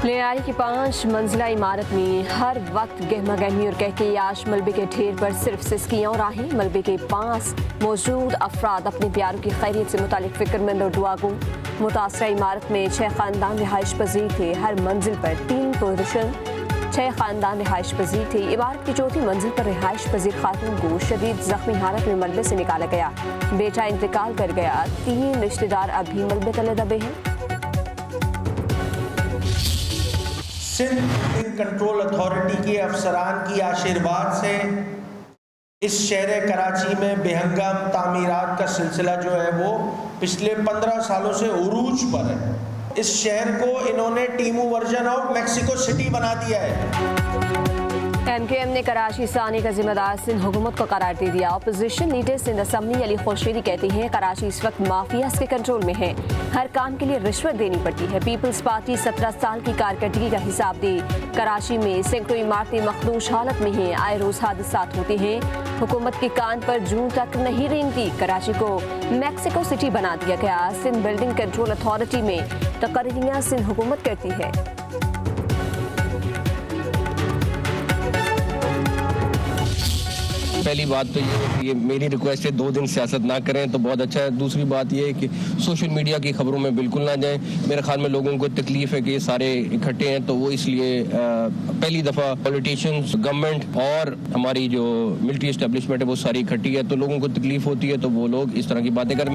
लेआई की 5 मंजिला इमारत में हर वक्त गहमागहमी और कहकयाश मलबे के ढेर पर सिर्फ सिसकियां और आहें। मलबे के पास मौजूद अफराद अपने प्यारों की खैरियत से मुतालिक फिक्रमंद और दुआगो। मुतासरा इमारत में 6 खानदान रिहाइश पजीर थे। हर मंजिल पर 3 पोजीशन 6 खानदान रिहाइश पजीर थे। इमारत की चौथी मंजिल पर रिहाइश पजीर खातून को शदीद जख्मी हालत में मलबे से निकाला गया। बेटा इंतकाल कर गया। 3 रिश्तेदार अभी मलबे तले दबे हैं। सिंध बिल्डिंग कंट्रोल अथॉरिटी के अफसरान की आशीर्वाद से इस शहर कराची में बेहंगाम तामीरात का सिलसिला जो है वो पिछले 15 सालों से उरूज पर है। इस शहर को इन्होंने टीमू वर्जन ऑफ मेक्सिको सिटी बना दिया है। MKM ने कराची सानी का जिम्मेदार सिंध हुकूमत को करार दे दिया। Opposition leader Sindh assembly Ali Khurshidi कहती हैं कराची इस वक्त माफियाज के कंट्रोल में है। हर काम के लिए रिश्वत देनी पड़ती है। पीपल्स पार्टी 17 साल की कारकर्दगी का हिसाब दे। कराची में सैकड़ों इमारतें मखदूश हालत में हैं। आए रोज हादसात होते हैं। हुकूमत के कान पर जूं तक नहीं रेंगती। कराची को मैक्सिको सिटी बना दिया गया। सिंध बिल्डिंग कंट्रोल अथॉरिटी में तकरीरियां सिंध हुकूमत करती है। पहली बात तो ये मेरी रिक्वेस्ट है 2 दिन सियासत ना करें तो बहुत अच्छा है। दूसरी बात ये है कि सोशल मीडिया की खबरों में बिल्कुल ना जाएं। मेरे ख्याल में लोगों को तकलीफ है कि ये सारे इकट्ठे हैं, तो वो इसलिए पहली दफ़ा पॉलिटिशियंस, गवर्नमेंट और हमारी जो मिलिट्री एस्टेब्लिशमेंट है वो सारी इकट्ठी है, तो लोगों को तकलीफ होती है, तो वो लोग इस तरह की बातें करें।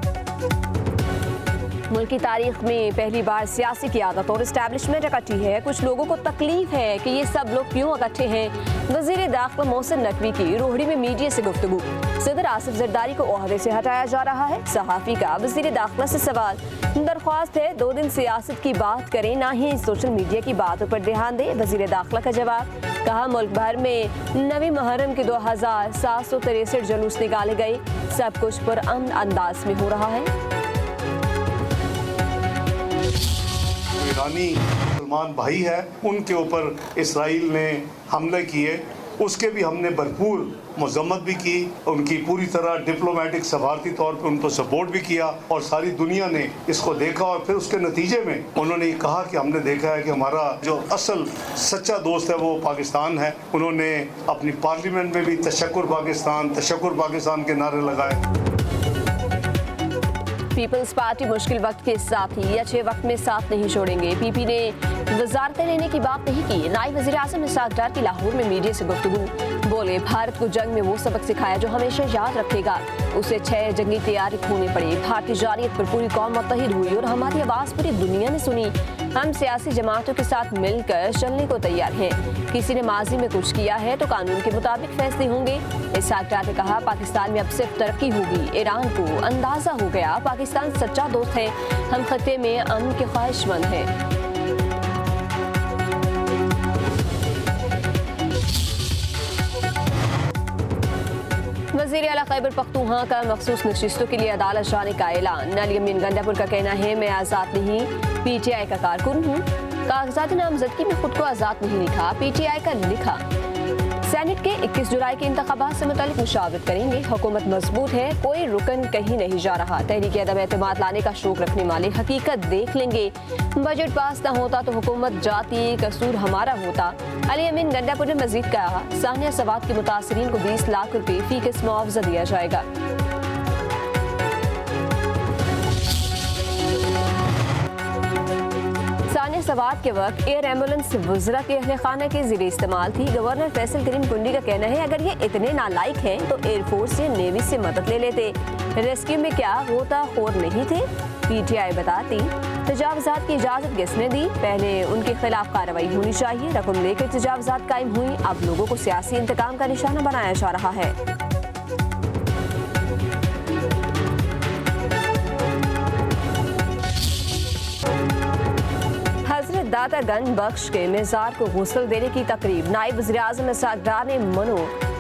मुल्क की तारीख में पहली बार सियासी क़यादत और इस्टेब्लिशमेंट इकट्ठी है। कुछ लोगों को तकलीफ है कि ये सब लोग क्यों इकट्ठे हैं। वज़ीर दाखिला मोहसिन नकवी की रोहड़ी में मीडिया से गुफ्तगू। सदर आसिफ जरदारी को ओहदे से हटाया जा रहा है। सहाफ़ी का वज़ीर दाखिला से सवाल। दरख्वास्त है 2 दिन सियासत की बात करें, ना ही सोशल मीडिया की बातों पर ध्यान दे। वज़ीर दाखिला का जवाब। कहा मुल्क भर में 9 मुहर्रम के 2763 जुलूस निकाले गए। सब कुछ पुरअमन अंदाज में हो रहा है। ईरानी मुसलमान भाई है, उनके ऊपर इसराइल ने हमले किए, उसके भी हमने भरपूर मजम्मत भी की। उनकी पूरी तरह डिप्लोमेटिक सफारती तौर पर उनको सपोर्ट भी किया और सारी दुनिया ने इसको देखा और फिर उसके नतीजे में उन्होंने ये कहा कि हमने देखा है कि हमारा जो असल सच्चा दोस्त है वो पाकिस्तान है। उन्होंने अपनी पार्लियामेंट में भी तशक्कुर पाकिस्तान के नारे लगाए। पीपल्स पार्टी मुश्किल वक्त के साथ ही अच्छे वक्त में साथ नहीं छोड़ेंगे। पीपी ने वजारतें लेने की बात नहीं की। नायब वज़ीर आज़म इसहाक़ डार की लाहौर में मीडिया से गुफ्तगू। बोले भारत को जंग में वो सबक सिखाया जो हमेशा याद रखेगा। उसे 6 जंगी तैयारी खोनी पड़ी। भारतीय जारियत पर पूरी कौम मुत्तहिद हुई और हमारी आवाज़ पूरी दुनिया ने सुनी। हम सियासी जमातों के साथ मिलकर चलने को तैयार हैं। किसी ने माजी में कुछ किया है तो कानून के मुताबिक फैसले होंगे। इसहाक़ डार ने कहा पाकिस्तान में अब सिर्फ तरक्की होगी। ईरान को अंदाजा हो गया पाकिस्तान सच्चा दोस्त है। हम खत्ते में अमन के ख्वाहिशमंद हैं। वज़ीर आला खैबर पख्तूनख्वा का मखसूस नशिस्तों के लिए अदालत जाने का ऐलान। अली अमीन गंडापुर का कहना है मैं आज़ाद नहीं, PTI का कारकुन हूँ। कागजात नामजदगी में खुद को आज़ाद नहीं लिखा, PTI का लिखा। सेनेट के 21 जुलाई के इंतखाबात से मुतालिक मुशावरत करेंगे। हुकूमत मजबूत है, कोई रुकन कहीं नहीं जा रहा। तहरीक अदम एतमाद लाने का शौक रखने वाले हकीकत देख लेंगे। बजट पास न होता तो हुकूमत जाती, कसूर हमारा होता। अली अमीन गंडापुर ने मजीद कहा सानिया सवात के मुतासरीन को 20 लाख रुपए फी किस्त मुआवजा दिया जाएगा। सानिया सवात के वक्त एयर एम्बुलेंस वज़रा के अहले खाना के ज़रिए इस्तेमाल थी। गवर्नर फैसल करीम कुंडी का कहना है अगर ये इतने नालायक हैं तो एयरफोर्स या नेवी से मदद ले लेते। रेस्क्यू में क्या गोताखोर नहीं थे? PTI बताती तजावुज़ात की इजाज़त किसने दी? पहले उनके खिलाफ कार्रवाई होनी चाहिए। रकम लेकर तजावुज़ात कायम हुई। अब लोगों को सियासी इंतकाम का निशाना बनाया जा रहा है। हज़रत दाता गंज बख्श के मज़ार को गुस्ल देने की तकरीब। नायब वज़ीर आज़म इसहाक़ डार ने मनो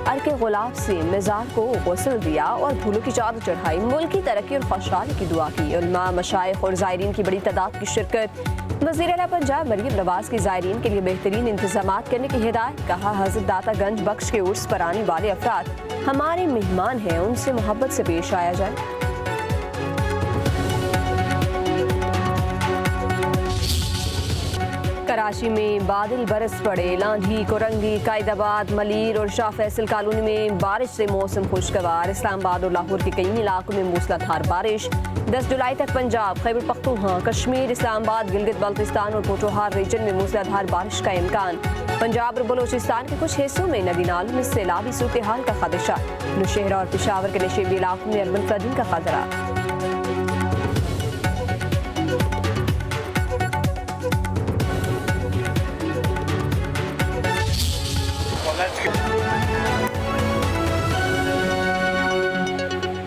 अर्के गुलाब से मज़ार को गुस्ल दिया और फूलों की चादर चढ़ाई। मुल्क की तरक्की और खुशहाली की दुआ की। उलमा, मशाइख और ज़ायरीन की बड़ी तादाद की शिरकत। वज़ीर आला पंजाब मरियम नवाज की ज़ायरीन के लिए बेहतरीन इंतजामात करने की हिदायत। कहा हज़रत दाता गंज बख्श के उर्स पर आने वाले अफराद हमारे मेहमान हैं, उनसे मोहब्बत से पेश आया जाए। कराची में बादल बरस पड़े, लांधी, कोरंगी, कायदाबाद, मलीर और शाह फैसल कॉलोनी में बारिश से मौसम खुशगवार। इस्लामाबाद और लाहौर के कई इलाकों में मूसलाधार बारिश। 10 जुलाई तक पंजाब, खैबर पख्तूनख्वा, कश्मीर, इस्लामाबाद, गिलगित बल्तिस्तान और पोठोहार रीजन में मूसलाधार बारिश का इम्कान। पंजाब और बलोचिस्तान के कुछ हिस्सों में नदी नालों में सैलाबी सूरत हाल का खदशा। नौशहरा और पेशावर के नशेबी इलाकों में अर्बन फ्लडिंग का खतरा।